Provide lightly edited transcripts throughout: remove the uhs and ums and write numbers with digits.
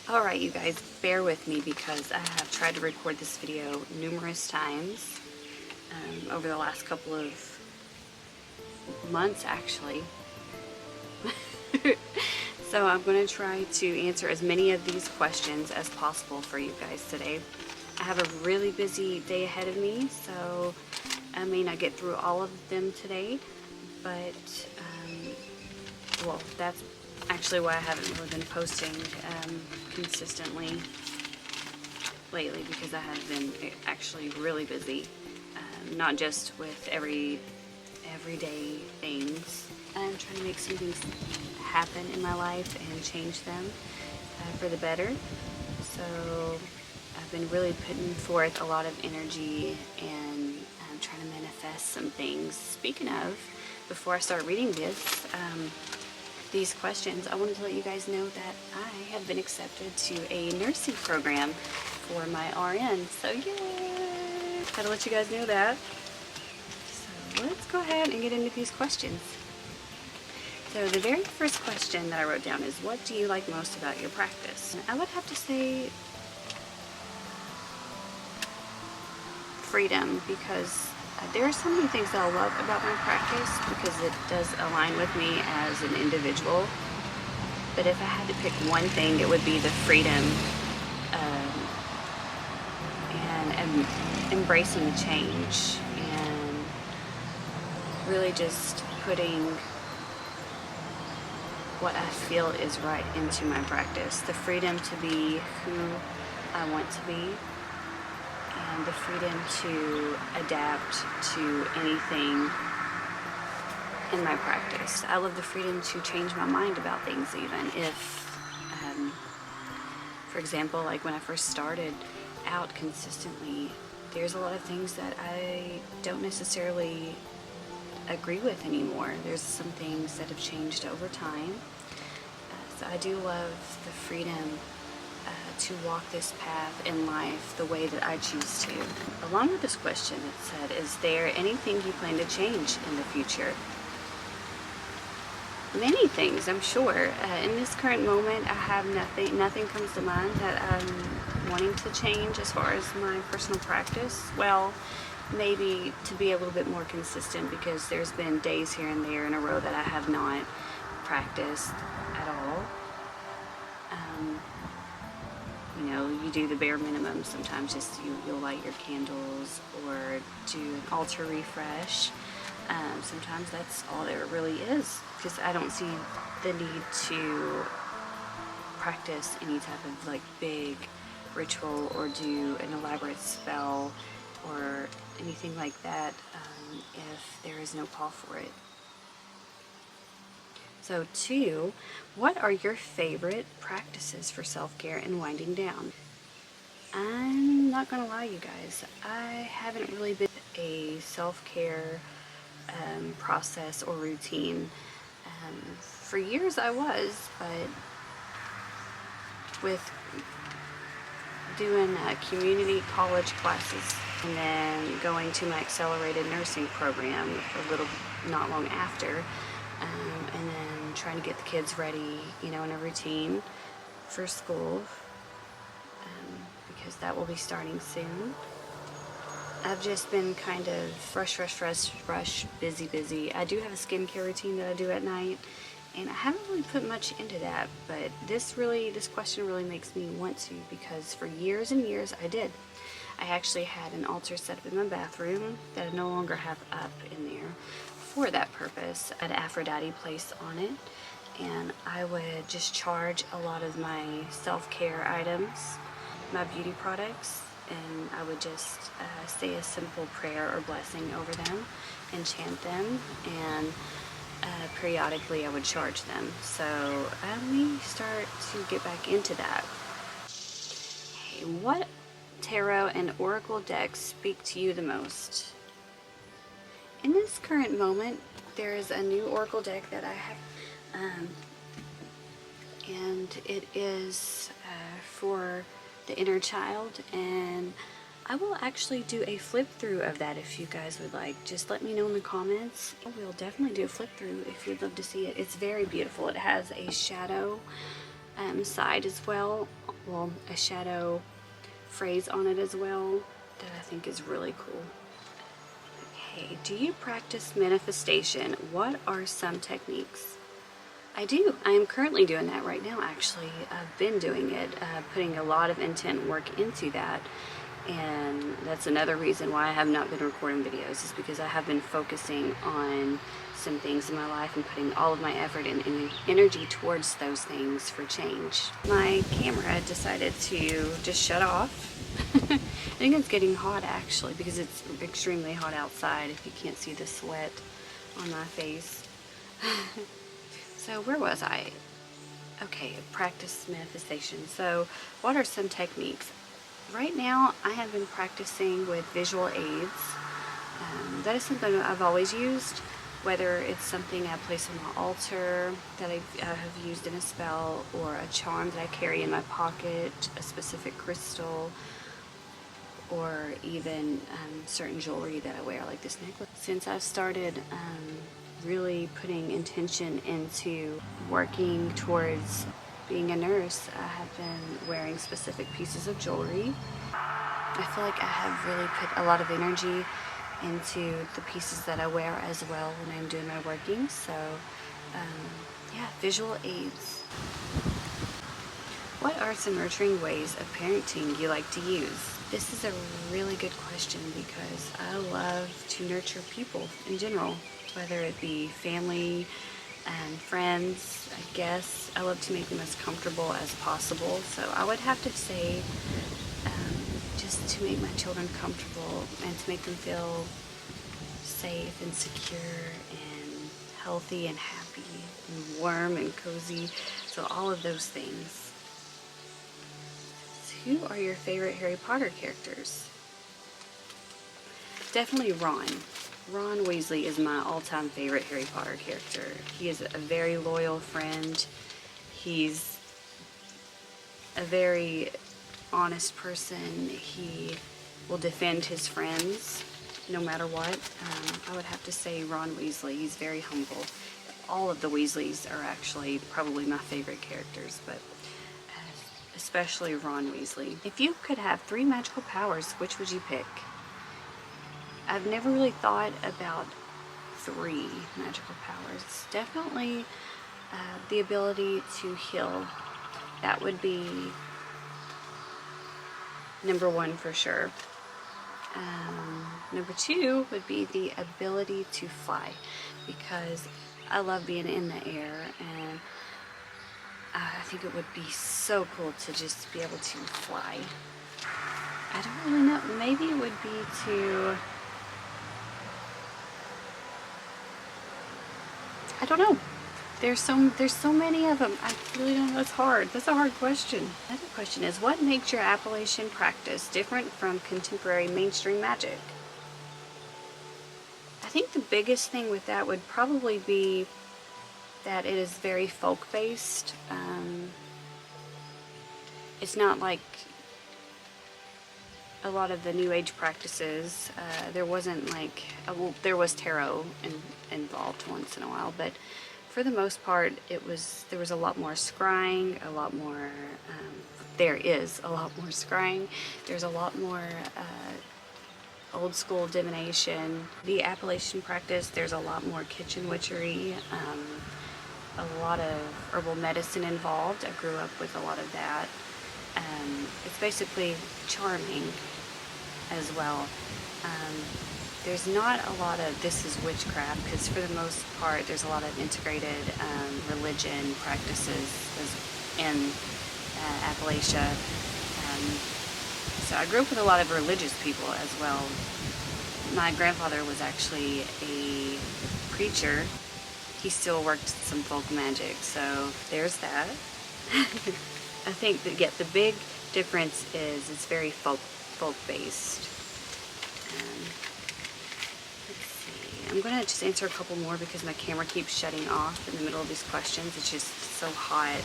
Alright, you guys, bear with me because I have tried to record this video numerous times over the last couple of months, actually. So I'm going to try to answer as many of these questions as possible for you guys today. I have a really busy day ahead of me, so I may not get through all of them today, but, well, that's actually why I haven't really been posting consistently lately, because I have been actually really busy, not just with everyday things. I'm trying to make some things happen in my life and change them for the better. So I've been really putting forth a lot of energy and trying to manifest some things. Speaking of, before I start reading these questions, I wanted to let you guys know that I have been accepted to a nursing program for my RN. So yay! Had to let you guys know that. So let's go ahead and get into these questions. So the very first question that I wrote down is, what do you like most about your practice? And I would have to say freedom, because there are so many things that I love about my practice because it does align with me as an individual. But if I had to pick one thing, it would be the freedom and embracing change and really just putting what I feel is right into my practice. The freedom to be who I want to be, and the freedom to adapt to anything in my practice. I love the freedom to change my mind about things, even if, for example, like when I first started out consistently, there's a lot of things that I don't necessarily agree with anymore. There's some things that have changed over time. So I do love the freedom to walk this path in life the way that I choose to. Along with this question, it said, is there anything you plan to change in the future? Many things, I'm sure. In this current moment, I have nothing comes to mind that I'm wanting to change as far as my personal practice. Well, maybe to be a little bit more consistent, because there's been days here and there in a row that I have not practiced at all. You know, you do the bare minimum sometimes, just you'll light your candles or do an altar refresh. Sometimes that's all there really is, because I don't see the need to practice any type of like big ritual or do an elaborate spell or anything like that if there is no call for it. So 2, what are your favorite practices for self-care and winding down? I'm not gonna lie, you guys, I haven't really been a self-care process or routine. For years I was, but with doing community college classes and then going to my accelerated nursing program not long after, and then trying to get the kids ready, you know, in a routine for school, because that will be starting soon. I've just been kind of rush, busy. I do have a skincare routine that I do at night, and I haven't really put much into that, but this question really makes me want to, because for years and years I did. I actually had an altar set up in my bathroom that I no longer have up in there for that purpose. I had Aphrodite placed on it, and I would just charge a lot of my self-care items, my beauty products, and I would just say a simple prayer or blessing over them and chant them, and periodically I would charge them. So let me start to get back into that. Okay, what tarot and oracle decks speak to you the most? In this current moment, there is a new oracle deck that I have, and it is for the inner child, and I will actually do a flip through of that if you guys would like. Just let me know in the comments. We'll definitely do a flip through if you'd love to see it. It's very beautiful. It has a shadow side as well well, a shadow phrase on it as well that I think is really cool. Okay, do you practice manifestation? What are some techniques? I do. I am currently doing that right now, actually. I've been doing it, putting a lot of intent work into that. And that's another reason why I have not been recording videos, is because I have been focusing on some things in my life and putting all of my effort and energy towards those things for change. My camera decided to just shut off. I think it's getting hot actually, because it's extremely hot outside, if you can't see the sweat on my face. So where was I? Okay, practice manifestation. So what are some techniques? Right now I have been practicing with visual aids. That is something I've always used, whether it's something I place on the altar that I have used in a spell, or a charm that I carry in my pocket, a specific crystal, or even certain jewelry that I wear, like this necklace. Since I've started really putting intention into working towards being a nurse, I have been wearing specific pieces of jewelry. I feel like I have really put a lot of energy into the pieces that I wear as well when I'm doing my working. So yeah, visual aids. What are some nurturing ways of parenting you like to use? This is a really good question, because I love to nurture people in general, whether it be family and friends, I guess. I love to make them as comfortable as possible. So I would have to say just to make my children comfortable and to make them feel safe and secure and healthy and happy and warm and cozy. So all of those things. Who are your favorite Harry Potter characters? Definitely Ron. Ron Weasley is my all-time favorite Harry Potter character. He is a very loyal friend. He's a very honest person. He will defend his friends no matter what. I would have to say Ron Weasley. He's very humble. All of the Weasleys are actually probably my favorite characters, but especially Ron Weasley. If you could have 3 magical powers, which would you pick? I've never really thought about 3 magical powers. Definitely the ability to heal. That would be number 1 for sure. Number 2 would be the ability to fly, because I love being in the air, and I think it would be so cool to just be able to fly. I don't really know. Maybe it would be to... I don't know. There's so many of them. I really don't know. It's hard. That's a hard question. Another question is, what makes your Appalachian practice different from contemporary mainstream magic? I think the biggest thing with that would probably be that it is very folk-based. It's not like a lot of the New Age practices. There wasn't like, well, there was tarot involved once in a while, but for the most part, there was a lot more scrying, a lot more, there is a lot more scrying. There's a lot more old school divination. The Appalachian practice, there's a lot more kitchen witchery, a lot of herbal medicine involved. I grew up with a lot of that. It's basically charming as well. There's not a lot of this is witchcraft, because for the most part there's a lot of integrated religion practices in Appalachia. So I grew up with a lot of religious people as well. My grandfather was actually a preacher. He still worked some folk magic, so there's that. I think that, yeah, the big difference is it's very folk-based. Let's see. I'm gonna just answer a couple more because my camera keeps shutting off in the middle of these questions. It's just so hot.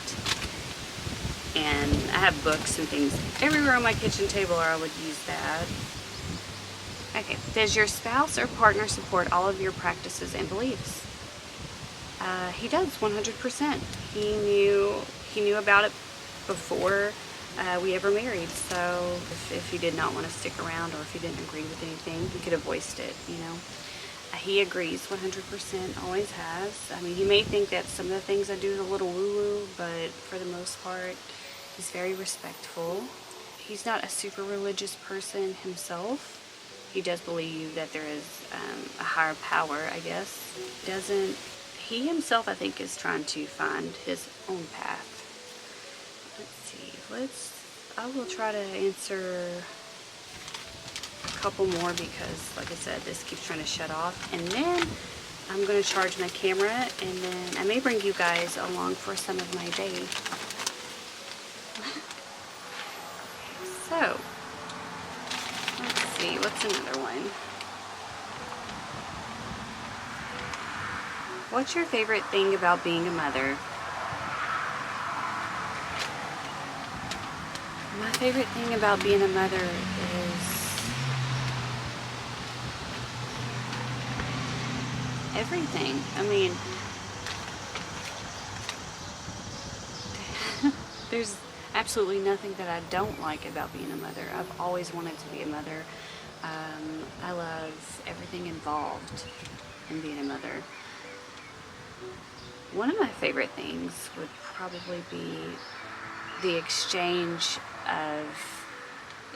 And I have books and things everywhere on my kitchen table, or I would use that. Okay, does your spouse or partner support all of your practices and beliefs? He does, 100%. He knew about it before we ever married. So if he did not want to stick around, or if he didn't agree with anything, he could have voiced it, you know. He agrees 100%, always has. I mean, he may think that some of the things I do is a little woo-woo, but for the most part, he's very respectful. He's not a super religious person himself. He does believe that there is a higher power, I guess. He himself, I think, is trying to find his own path. Let's see, I will try to answer a couple more because, like I said, this keeps trying to shut off. And then I'm going to charge my camera, and then I may bring you guys along for some of my day. So, let's see, what's another one? What's your favorite thing about being a mother? My favorite thing about being a mother is everything. I mean, there's absolutely nothing that I don't like about being a mother. I've always wanted to be a mother. I love everything involved in being a mother. One of my favorite things would probably be the exchange of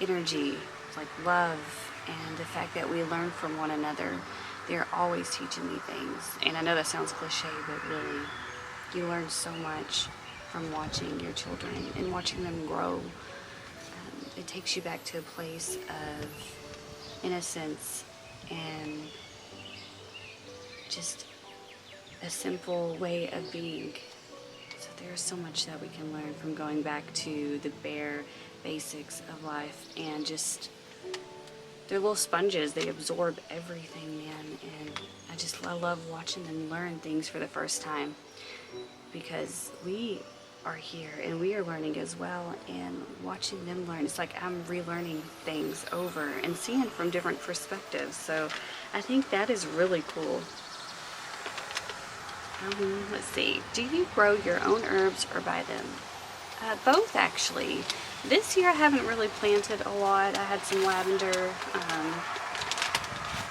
energy, like love, and the fact that we learn from one another. They're always teaching me things. And I know that sounds cliche, but really, you learn so much from watching your children and watching them grow. It takes you back to a place of innocence and just a simple way of being. So there's so much that we can learn from going back to the bare basics of life, and just, they're little sponges. They absorb everything, man. And I love watching them learn things for the first time, because we are here and we are learning as well, and watching them learn, it's like I'm relearning things over and seeing from different perspectives. So I think that is really cool. Let's see, do you grow your own herbs or buy them? Both, actually. This year I haven't really planted a lot. I had some lavender.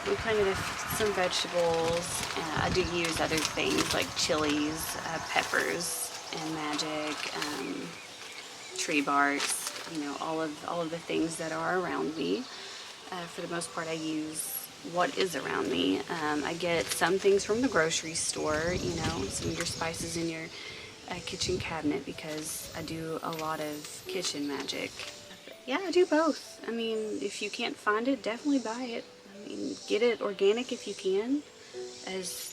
We planted some vegetables. I do use other things like chilies, peppers, and magic, tree barks, you know, all of the things that are around me. For the most part, I use what is around me. I get some things from the grocery store, you know, some of your spices in your kitchen cabinet, because I do a lot of kitchen magic. But yeah, I do both. I mean, if you can't find it, definitely buy it. I mean, get it organic if you can, as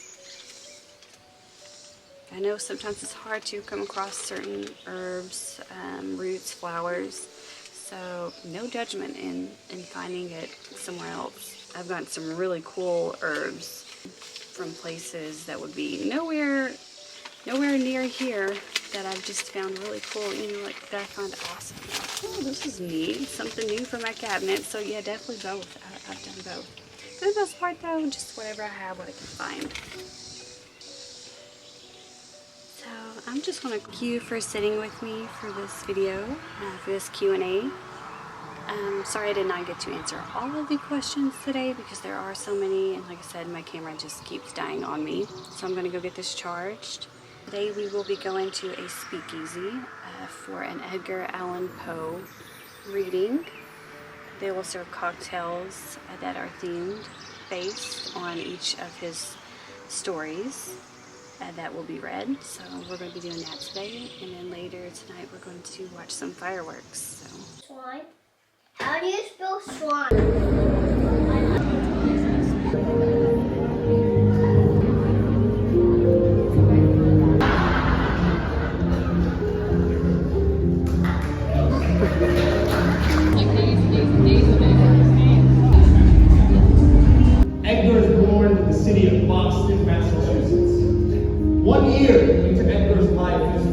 I know sometimes it's hard to come across certain herbs, roots, flowers, so no judgment in finding it somewhere else. I've gotten some really cool herbs from places that would be nowhere near here, that I've just found really cool, you know, like that I find awesome. Oh, this is neat, something new for my cabinet. So yeah, definitely both. I've done both. For the most part though, just whatever I have, what I can find. So I'm just going to thank you for sitting with me for this video, for this Q&A. Sorry I did not get to answer all of the questions today, because there are so many, and like I said, my camera just keeps dying on me. So I'm going to go get this charged. Today we will be going to a speakeasy for an Edgar Allan Poe reading. They will serve cocktails that are themed based on each of his stories that will be read. So we're going to be doing that today, and then later tonight we're going to watch some fireworks. So. Swan. How do you spell swan? Edgar is born in the city of Boston, Massachusetts. 1 year into Edgar's life, his